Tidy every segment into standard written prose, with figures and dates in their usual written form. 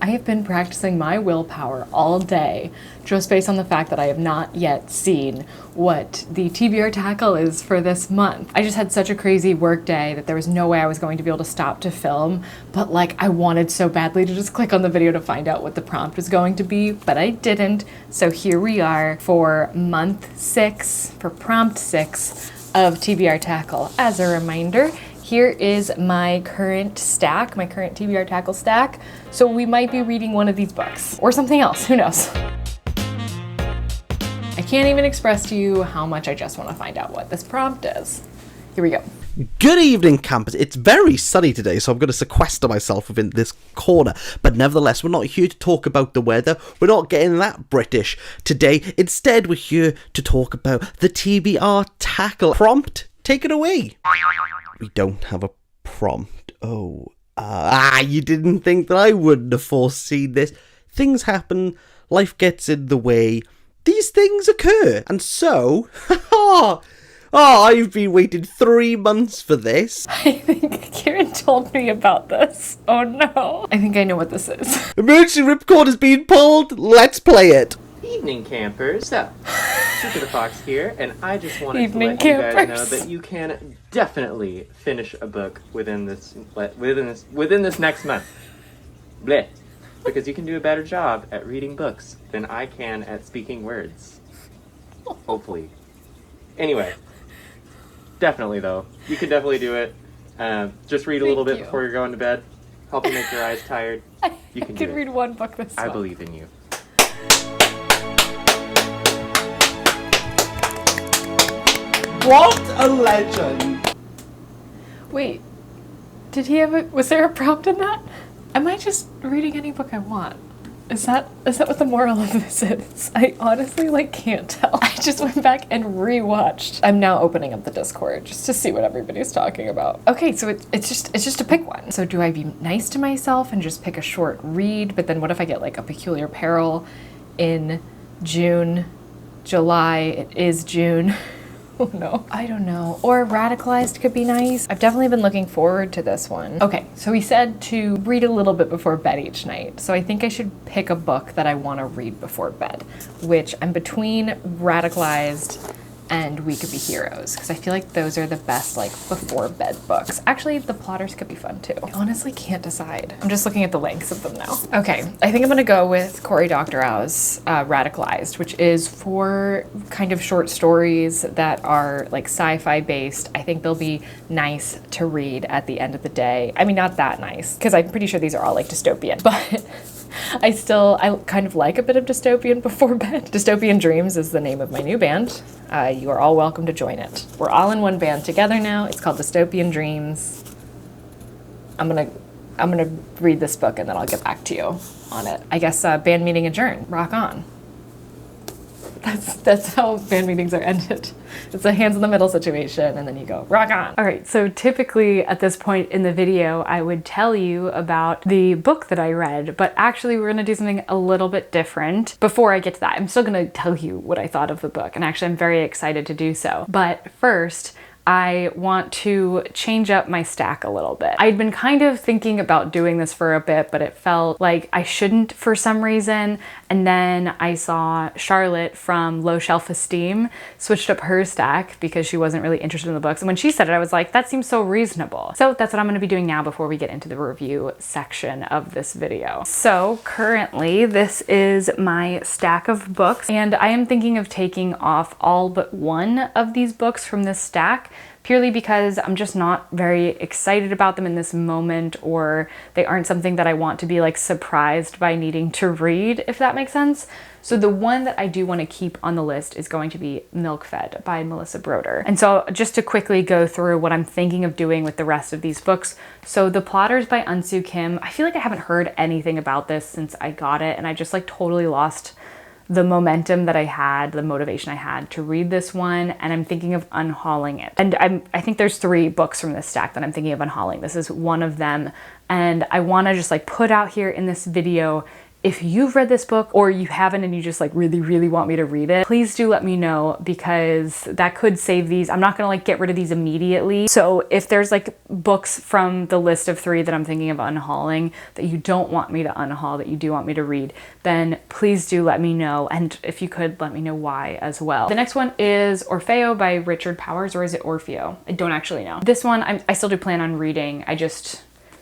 I have been practicing my willpower all day just based on the fact that I have not yet seen what the TBR Tackle is for this month. I just had such a crazy work day that there was no way I was going to be able to stop to film, but like I wanted so badly to just click on the video to find out what the prompt was going to be, but I didn't. So here we are for month 6, for prompt 6 of TBR Tackle. As a reminder, here is my current stack, my current TBR Tackle stack. So we might be reading one of these books or something else, who knows? I can't even express to you how much I just want to find out what this prompt is. Here we go. Good evening, campers. It's very sunny today, so I'm going to sequester myself within this corner. But nevertheless, we're not here to talk about the weather. We're not getting that British today. Instead, we're here to talk about the TBR Tackle. Prompt, take it away. We don't have a prompt. You didn't think that I wouldn't have foreseen this. Things happen, life gets in the way, these things occur, and so, I've been waiting 3 months for this. I think Kieran told me about this. Oh no. I think I know what this is. Emergency ripcord is being pulled, let's play it. Evening, campers. Super the Fox here, and I just wanted Evening, to let you guys know campers. that you can definitely finish a book within this next month. Bleh. Because you can do a better job at reading books than I can at speaking words. Hopefully. Anyway, definitely though, you can definitely do it. Just read a little bit before you're going to bed. Help you make your eyes tired. You can do it. I could read one book this I month. believe in you. What a legend. Wait, did he have was there a prompt in that? Am I just reading any book I want? Is that what the moral of this is? I honestly can't tell. I just went back and rewatched. I'm now opening up the Discord just to see what everybody's talking about. Okay, so it's just to pick one. So do I be nice to myself and just pick a short read, but then what if I get a Peculiar Peril in June, July, it is June. Oh no. I don't know. Or Radicalized could be nice. I've definitely been looking forward to this one. Okay, so he said to read a little bit before bed each night. So I think I should pick a book that I want to read before bed, which I'm between Radicalized and We Could Be Heroes, because I feel like those are the best before bed books. Actually, the plotters could be fun too. I honestly can't decide. I'm just looking at the lengths of them now. Okay, I think I'm gonna go with Cory Doctorow's Radicalized, which is 4 kind of short stories that are sci-fi based. I think they'll be nice to read at the end of the day. I mean, not that nice, because I'm pretty sure these are all dystopian, but I kind of like a bit of dystopian before bed. Dystopian Dreams is the name of my new band. You are all welcome to join it. We're all in one band together now. It's called Dystopian Dreams. I'm gonna read this book and then I'll get back to you on it. I guess band meeting adjourned. Rock on. That's how band meetings are ended. It's a hands in the middle situation and then you go, rock on. All right, so typically at this point in the video, I would tell you about the book that I read, but actually we're gonna do something a little bit different. Before I get to that, I'm still gonna tell you what I thought of the book, and actually I'm very excited to do so. But first, I want to change up my stack a little bit. I'd been kind of thinking about doing this for a bit, but it felt like I shouldn't for some reason. And then I saw Charlotte from Low Shelf Esteem switched up her stack because she wasn't really interested in the books. And when she said it, I was like, that seems so reasonable. So that's what I'm gonna be doing now before we get into the review section of this video. So currently this is my stack of books, and I am thinking of taking off all but one of these books from this stack, purely because I'm just not very excited about them in this moment, or they aren't something that I want to be surprised by needing to read, if that makes sense. So the one that I do want to keep on the list is going to be Milk Fed by Melissa Broder. And so just to quickly go through what I'm thinking of doing with the rest of these books. So The Plotters by Unsoo Kim, I feel like I haven't heard anything about this since I got it, and I just totally lost the momentum that I had, the motivation I had to read this one, and I'm thinking of unhauling it. And I think there's 3 books from this stack that I'm thinking of unhauling. This is one of them, and I wanna just put out here in this video if you've read this book or you haven't and you just like really, really want me to read it, please do let me know, because that could save these. I'm not gonna like get rid of these immediately. So if there's like books from the list of 3 that I'm thinking of unhauling that you don't want me to unhaul, that you do want me to read, then please do let me know. And if you could, let me know why as well. The next one is Orfeo by Richard Powers, or is it Orfeo? I don't actually know. This one I still do plan on reading.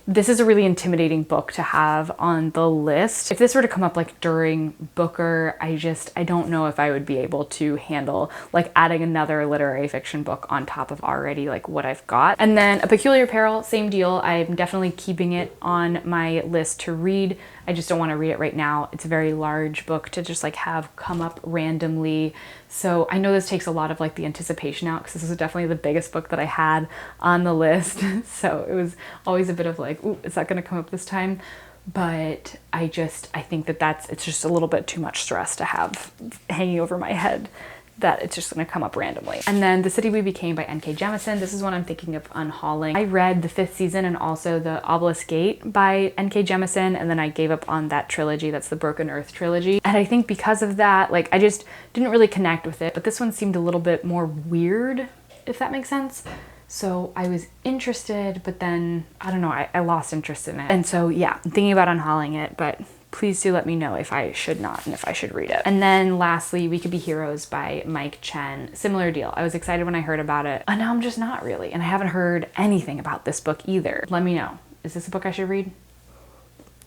This is a really intimidating book to have on the list. If this were to come up like during Booker, I don't know if I would be able to handle like adding another literary fiction book on top of already like what I've got. And then A Peculiar Peril, same deal. I'm definitely keeping it on my list to read. I just don't want to read it right now. It's a very large book to just like have come up randomly. So I know this takes a lot of like the anticipation out, because this is definitely the biggest book that I had on the list. So it was always a bit of like, ooh, is that going to come up this time? But I think that it's just a little bit too much stress to have hanging over my head, that it's just going to come up randomly. And then The City We Became by N.K. Jemisin. This is one I'm thinking of unhauling. I read the 5th season and also the Obelisk Gate by N.K. Jemisin, and then I gave up on that trilogy. That's the Broken Earth trilogy. And I think because of that, like I just didn't really connect with it, but this one seemed a little bit more weird, if that makes sense. So I was interested, but then I don't know, I lost interest in it. And so yeah, I'm thinking about unhauling it, but please do let me know if I should not and if I should read it. And then lastly, We Could Be Heroes by Mike Chen. Similar deal. I was excited when I heard about it, and now I'm just not really. And I haven't heard anything about this book either. Let me know. Is this a book I should read?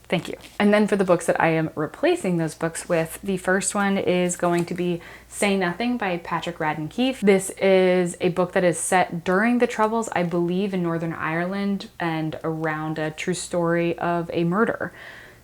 Thank you. And then for the books that I am replacing those books with, the first one is going to be Say Nothing by Patrick Radden Keefe. This is a book that is set during the Troubles, I believe, in Northern Ireland, and around a true story of a murder.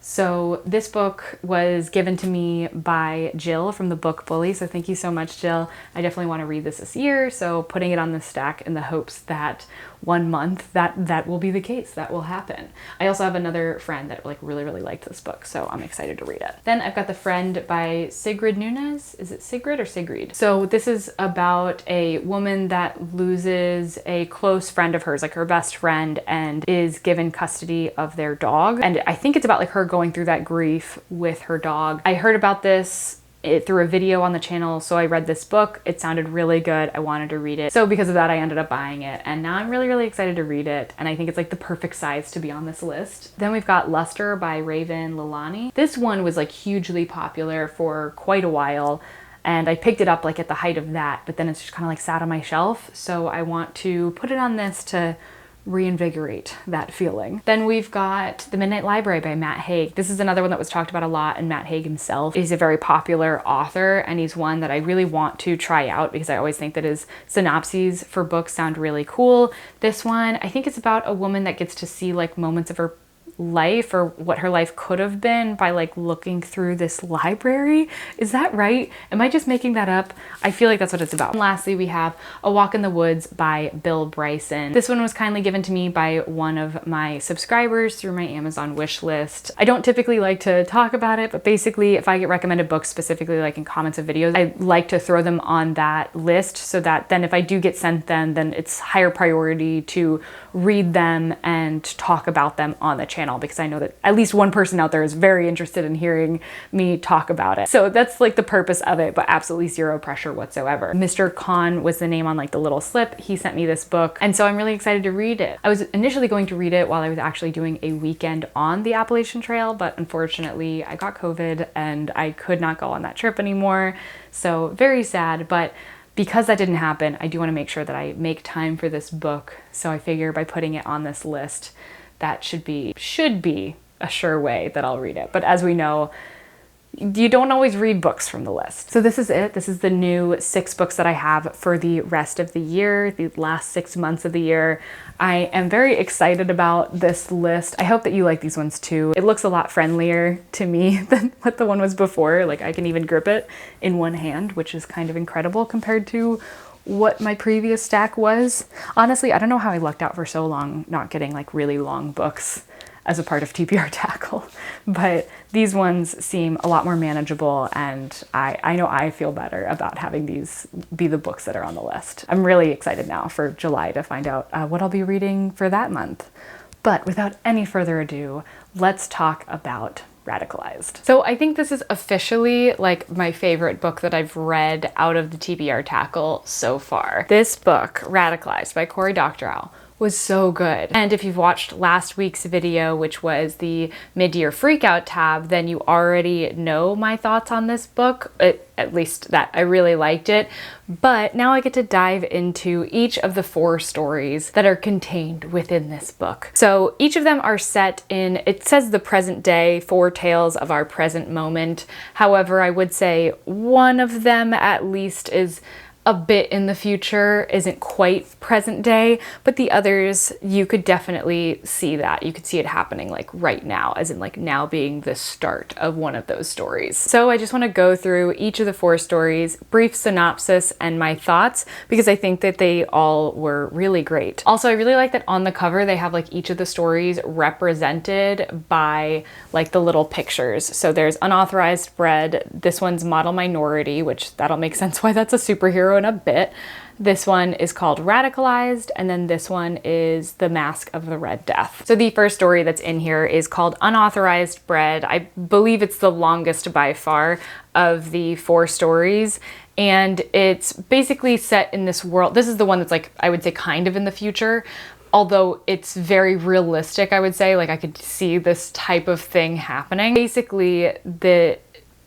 So this book was given to me by Jill from the Book Bully. So thank you so much, Jill. I definitely want to read this year. So putting it on the stack in the hopes that one month that will be the case, that will happen. I also have another friend that like really liked this book, so I'm excited to read it. Then I've got The Friend by Sigrid Nunez. Is it Sigrid or Sigrid? So this is about a woman that loses a close friend of hers, like her best friend, and is given custody of their dog. And I think it's about like her going through that grief with her dog. I heard about this through a video on the channel, so I read this book. It sounded really good. I wanted to read it. So because of that, I ended up buying it, and now I'm really excited to read it, and I think it's like the perfect size to be on this list. Then we've got Luster by Raven Lalani. This one was like hugely popular for quite a while, and I picked it up like at the height of that, but then it's just kind of like sat on my shelf, so I want to put it on this to reinvigorate that feeling. Then we've got The Midnight Library by Matt Haig. This is another one that was talked about a lot, and Matt Haig himself is a very popular author, and he's one that I really want to try out because I always think that his synopses for books sound really cool. This one, I think it's about a woman that gets to see like moments of her life or what her life could have been by like looking through this library. Is that right? Am I just making that up? I feel like that's what it's about. And lastly, we have A Walk in the Woods by Bill Bryson. This one was kindly given to me by one of my subscribers through my Amazon wish list. I don't typically like to talk about it, but basically if I get recommended books, specifically like in comments of videos, I like to throw them on that list so that then if I do get sent them, then it's higher priority to read them and talk about them on the channel, because I know that at least one person out there is very interested in hearing me talk about it. So that's like the purpose of it, but absolutely zero pressure whatsoever. Mr. Khan was the name on like the little slip. He sent me this book, and so I'm really excited to read it. I was initially going to read it while I was actually doing a weekend on the Appalachian Trail, but unfortunately I got COVID and I could not go on that trip anymore. So very sad, but because that didn't happen, I do want to make sure that I make time for this book. So I figure by putting it on this list, that should be a sure way that I'll read it. But as we know, you don't always read books from the list. So this is it. This is the new 6 books that I have for the rest of the year, the last 6 months of the year. I am very excited about this list. I hope that you like these ones too. It looks a lot friendlier to me than what the one was before. Like I can even grip it in one hand, which is kind of incredible compared to what my previous stack was. Honestly, I don't know how I lucked out for so long not getting like really long books as a part of TBR Tackle, but these ones seem a lot more manageable, and I know I feel better about having these be the books that are on the list. I'm really excited now for July to find out what I'll be reading for that month. But without any further ado, let's talk about Radicalized. So I think this is officially like my favorite book that I've read out of the TBR Tackle so far. This book, Radicalized by Cory Doctorow, was so good. And if you've watched last week's video, which was the mid-year freakout tab, then you already know my thoughts on this book, at least that I really liked it. But now I get to dive into each of the 4 stories that are contained within this book. So each of them are set in, it says the present day, 4 tales of our present moment. However, I would say one of them at least is a bit in the future, isn't quite present day, but the others, you could definitely see that. You could see it happening like right now, as in like now being the start of one of those stories. So I just want to go through each of the 4 stories, brief synopsis and my thoughts, because I think that they all were really great. Also, I really like that on the cover, they have like each of the stories represented by like the little pictures. So there's Unauthorized Bread, this one's Model Minority, which that'll make sense why that's a superhero in a bit. This one is called Radicalized, and then this one is The Mask of the Red Death. So the first story that's in here is called Unauthorized Bread. I believe it's the longest by far of the 4 stories, and it's basically set in this world. This is the one that's like, I would say kind of in the future, although it's very realistic, I would say. Like I could see this type of thing happening. Basically,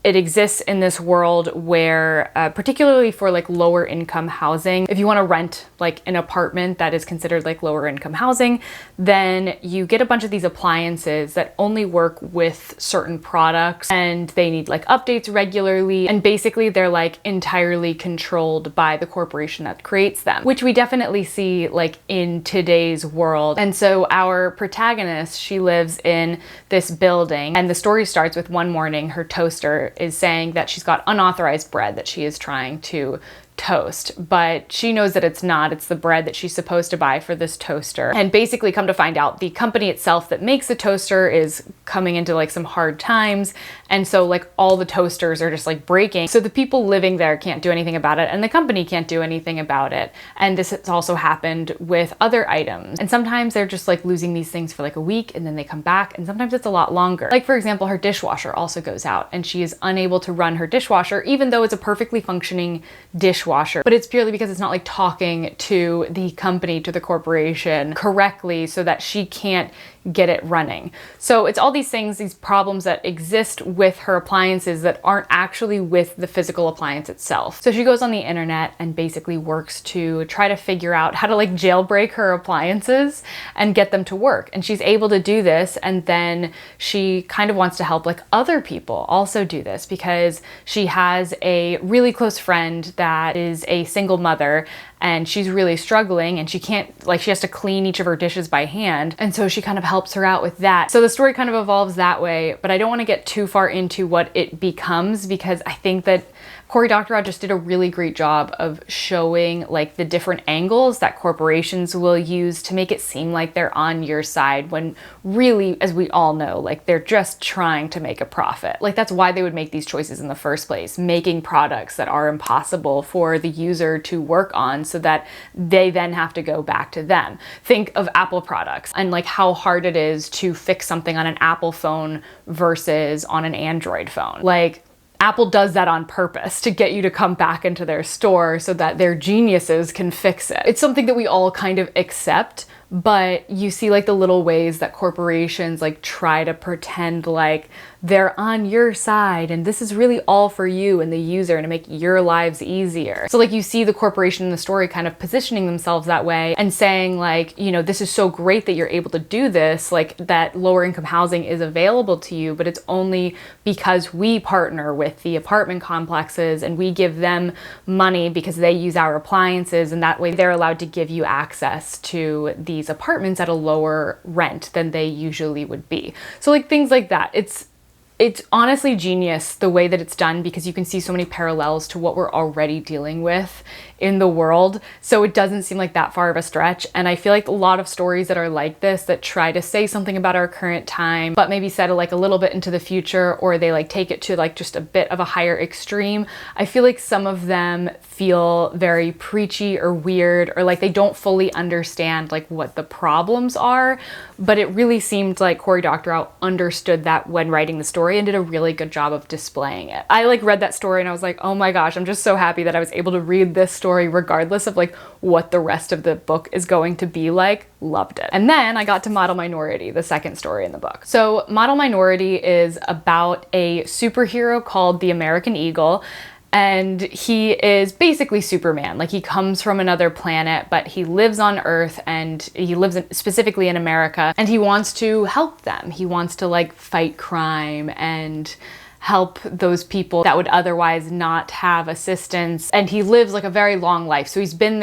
it exists in this world where, particularly for like lower income housing, if you want to rent like an apartment that is considered like lower income housing, then you get a bunch of these appliances that only work with certain products, and they need like updates regularly. And basically they're like entirely controlled by the corporation that creates them, which we definitely see like in today's world. And so our protagonist, she lives in this building, and the story starts with one morning, her toaster is saying that she's got unauthorized bread that she is trying to toast, but she knows that it's not. It's the bread that she's supposed to buy for this toaster. And basically come to find out, the company itself that makes the toaster is coming into like some hard times. And so like all the toasters are just like breaking. So the people living there can't do anything about it, and the company can't do anything about it. And this has also happened with other items. And sometimes they're just like losing these things for like a week, and then they come back, and sometimes it's a lot longer. Like for example, her dishwasher also goes out, and she is unable to run her dishwasher, even though it's a perfectly functioning dishwasher. But it's purely because it's not like talking to the company, to the corporation correctly, so that she can't get it running. So it's all these things, these problems that exist with her appliances that aren't actually with the physical appliance itself. So she goes on the internet and basically works to try to figure out how to like jailbreak her appliances and get them to work. And she's able to do this, and then she kind of wants to help like other people also do this, because she has a really close friend that is a single mother, and she's really struggling, and she can't, like, she has to clean each of her dishes by hand. And so she kind of helps her out with that. So the story kind of evolves that way, but I don't want to get too far into what it becomes, because I think that Cory Doctorow just did a really great job of showing like the different angles that corporations will use to make it seem like they're on your side, when really, as we all know, like they're just trying to make a profit. Like that's why they would make these choices in the first place, making products that are impossible for the user to work on, so that they then have to go back to them. Think of Apple products and like how hard it is to fix something on an Apple phone versus on an Android phone. Like Apple does that on purpose to get you to come back into their store so that their geniuses can fix it. It's something that we all kind of accept, but you see like the little ways that corporations like try to pretend like they're on your side and this is really all for you and the user and to make your lives easier. So like you see the corporation in the story kind of positioning themselves that way and saying like, you know, this is so great that you're able to do this, like that lower income housing is available to you, but it's only because we partner with the apartment complexes and we give them money because they use our appliances, and that way they're allowed to give you access to these apartments at a lower rent than they usually would be. So like things like that. It's honestly genius the way that it's done, because you can see so many parallels to what we're already dealing with in the world. So it doesn't seem like that far of a stretch. And I feel like a lot of stories that are like this, that try to say something about our current time, but maybe set it like a little bit into the future, or they like take it to like just a bit of a higher extreme. I feel like some of them feel very preachy or weird, or like they don't fully understand like what the problems are. But it really seemed like Cory Doctorow understood that when writing the story, story and did a really good job of displaying it. I like read that story and I was like, oh my gosh, I'm just so happy that I was able to read this story regardless of like what the rest of the book is going to be like. Loved it. And then I got to Model Minority, the second story in the book. So Model Minority is about a superhero called the American Eagle. And he is basically Superman. Like, he comes from another planet, but he lives on Earth, and he lives specifically in America, and he wants to help them. He wants to like fight crime and help those people that would otherwise not have assistance. And he lives like a very long life. So he's been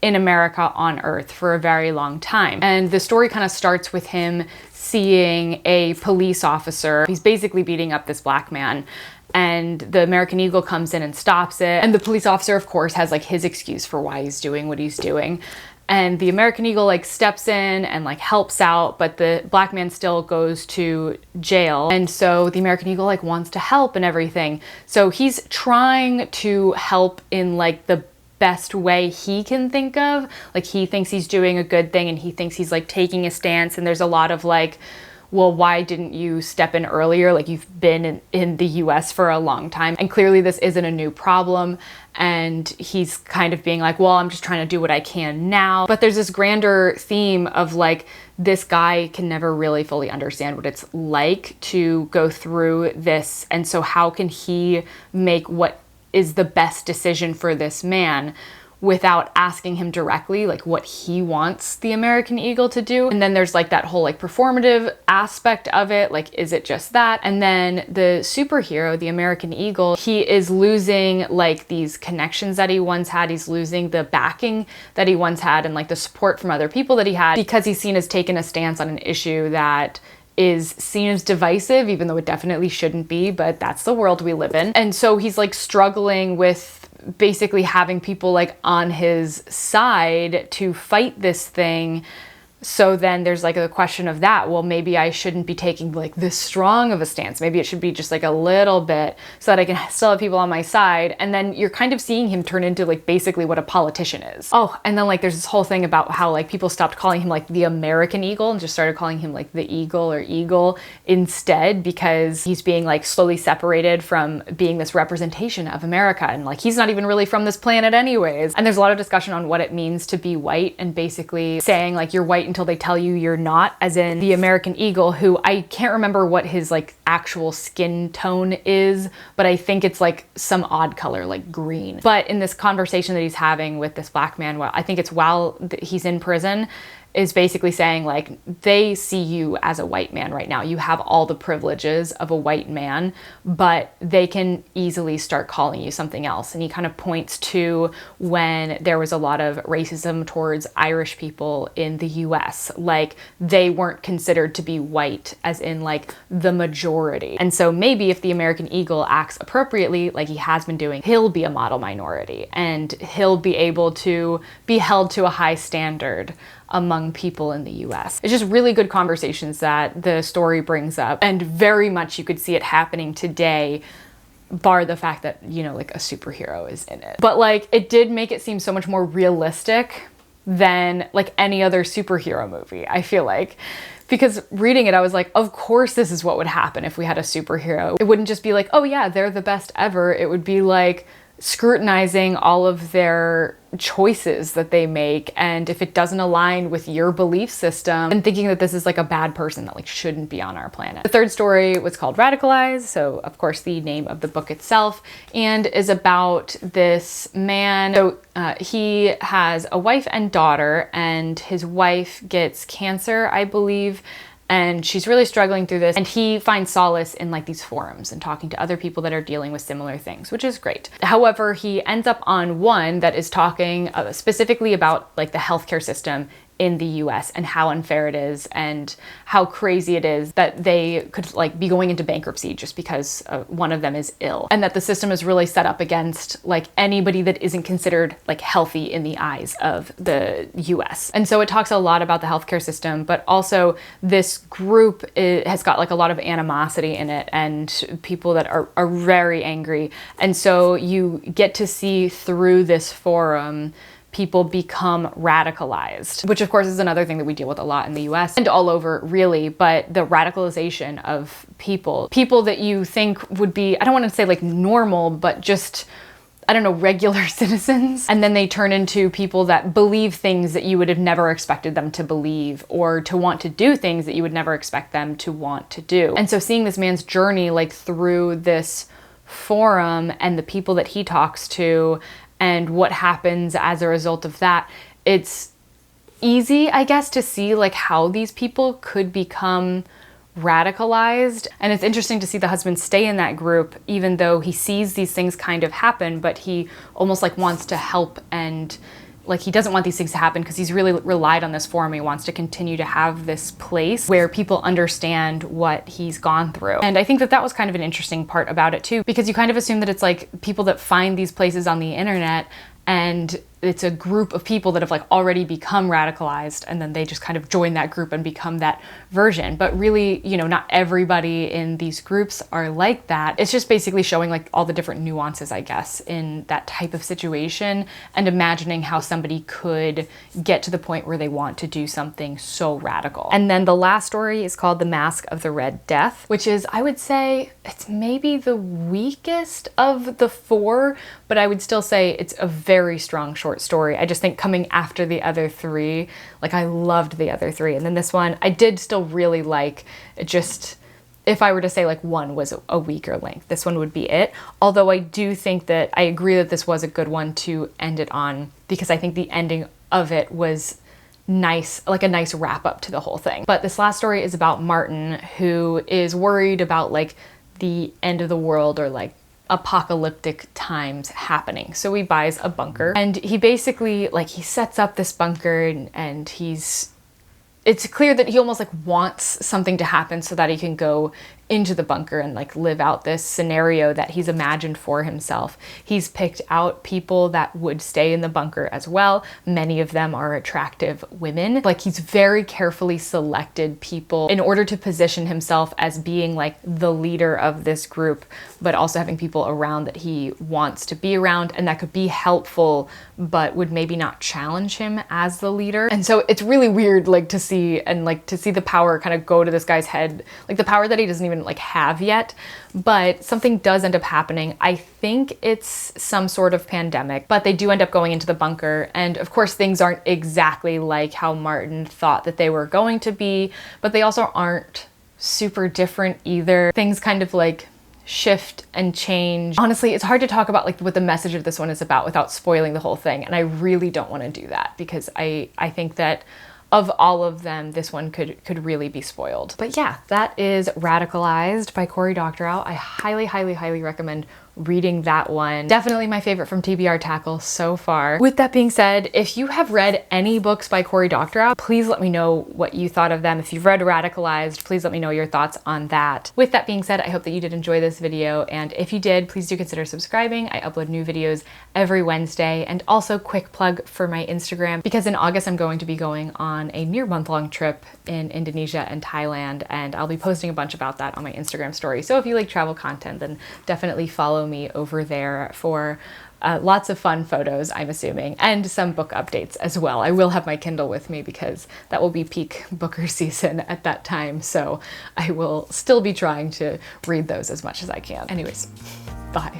in America on Earth for a very long time. And the story kind of starts with him seeing a police officer. He's basically beating up this black man. And the American Eagle comes in and stops it. And the police officer, of course, has like his excuse for why he's doing what he's doing. And the American Eagle like steps in and like helps out, but the black man still goes to jail. And so the American Eagle like wants to help and everything. So he's trying to help in like the best way he can think of. Like, he thinks he's doing a good thing and he thinks he's like taking a stance. And there's a lot of like, well, why didn't you step in earlier? Like, you've been in the US for a long time. And clearly this isn't a new problem. And he's kind of being like, well, I'm just trying to do what I can now. But there's this grander theme of like, this guy can never really fully understand what it's like to go through this. And so how can he make what is the best decision for this man without asking him directly like what he wants the American Eagle to do? And then there's like that whole like performative aspect of it. Like, is it just that? And then the superhero, the American Eagle, he is losing like these connections that he once had. He's losing the backing that he once had and like the support from other people that he had, because he's seen as taking a stance on an issue that is seen as divisive, even though it definitely shouldn't be, but that's the world we live in. And so he's like struggling with basically having people like on his side to fight this thing. So then there's like the question of that, well, maybe I shouldn't be taking like this strong of a stance. Maybe it should be just like a little bit so that I can still have people on my side. And then you're kind of seeing him turn into like basically what a politician is. Oh, and then like there's this whole thing about how like people stopped calling him like the American Eagle and just started calling him like the Eagle or Eagle instead, because he's being like slowly separated from being this representation of America. And like, he's not even really from this planet anyways. And there's a lot of discussion on what it means to be white, and basically saying like you're white until they tell you you're not, as in the American Eagle, who I can't remember what his like actual skin tone is, but I think it's like some odd color, like green. But in this conversation that he's having with this black man, well, I think it's while he's in prison, is basically saying like, they see you as a white man right now. You have all the privileges of a white man, but they can easily start calling you something else. And he kind of points to when there was a lot of racism towards Irish people in the US, like they weren't considered to be white, as in like the majority. And so maybe if the American Eagle acts appropriately, like he has been doing, he'll be a model minority and he'll be able to be held to a high standard among people in the US. It's just really good conversations that the story brings up, and very much you could see it happening today, bar the fact that, you know, like a superhero is in it. But like, it did make it seem so much more realistic than like any other superhero movie, I feel like. Because reading it, I was like, of course this is what would happen if we had a superhero. It wouldn't just be like, oh yeah, they're the best ever. It would be like scrutinizing all of their choices that they make, and if it doesn't align with your belief system, and thinking that this is like a bad person that like shouldn't be on our planet. The third story was called Radicalized, so of course the name of the book itself, and is about this man. So he has a wife and daughter, and his wife gets cancer, I believe, and she's really struggling through this, and he finds solace in like these forums and talking to other people that are dealing with similar things, which is great. However, he ends up on one that is talking specifically about like the healthcare system in the US and how unfair it is and how crazy it is that they could like be going into bankruptcy just because one of them is ill, and that the system is really set up against like anybody that isn't considered like healthy in the eyes of the US. And so it talks a lot about the healthcare system, but also this group has got like a lot of animosity in it and people that are very angry. And so you get to see through this forum people become radicalized, which of course is another thing that we deal with a lot in the US and all over really, but the radicalization of people that you think would be, I don't want to say like normal, but just, I don't know, regular citizens. And then they turn into people that believe things that you would have never expected them to believe, or to want to do things that you would never expect them to want to do. And so seeing this man's journey like through this forum and the people that he talks to and what happens as a result of that, it's easy, I guess, to see like how these people could become radicalized. And it's interesting to see the husband stay in that group, even though he sees these things kind of happen, but he almost like wants to help, and like he doesn't want these things to happen because he's really relied on this forum. He wants to continue to have this place where people understand what he's gone through. And I think that that was kind of an interesting part about it too, because you kind of assume that it's like people that find these places on the internet and it's a group of people that have like already become radicalized, and then they just kind of join that group and become that version. But really, you know, not everybody in these groups are like that. It's just basically showing like all the different nuances, I guess, in that type of situation, and imagining how somebody could get to the point where they want to do something so radical. And then the last story is called The Mask of the Red Death, which is, I would say, it's maybe the weakest of the four, but I would still say it's a very strong short story. I just think coming after the other three, like I loved the other three. And then this one, I did still really like. It just, if I were to say like one was a weaker length, this one would be it. Although I do think that I agree that this was a good one to end it on, because I think the ending of it was nice, like a nice wrap up to the whole thing. But this last story is about Martin, who is worried about like the end of the world, or like apocalyptic times happening. So he buys a bunker, and he basically like, he sets up this bunker, and it's clear that he almost like wants something to happen so that he can go into the bunker and like live out this scenario that he's imagined for himself. He's picked out people that would stay in the bunker as well. Many of them are attractive women. Like he's very carefully selected people in order to position himself as being like the leader of this group, but also having people around that he wants to be around and that could be helpful, but would maybe not challenge him as the leader. And so it's really weird like to see, and like to see the power kind of go to this guy's head, like the power that he doesn't even like have yet, but something does end up happening. I think it's some sort of pandemic, but they do end up going into the bunker. And of course things aren't exactly like how Martin thought that they were going to be, but they also aren't super different either. Things kind of like shift and change. Honestly, it's hard to talk about like what the message of this one is about without spoiling the whole thing. And I really don't want to do that, because I think that of all of them, this one could really be spoiled. But yeah, that is Radicalized by Cory Doctorow. I highly, highly, highly recommend reading that one. Definitely my favorite from TBR Tackle so far. With that being said, if you have read any books by Cory Doctorow, please let me know what you thought of them. If you've read Radicalized, please let me know your thoughts on that. With that being said, I hope that you did enjoy this video, and if you did, please do consider subscribing. I upload new videos every Wednesday. And also quick plug for my Instagram, because in August I'm going to be going on a near month-long trip in Indonesia and Thailand, and I'll be posting a bunch about that on my Instagram story. So if you like travel content, then definitely follow me over there for lots of fun photos, I'm assuming, and some book updates as well. I will have my Kindle with me because that will be peak booker season at that time, so I will still be trying to read those as much as I can. Anyways, bye.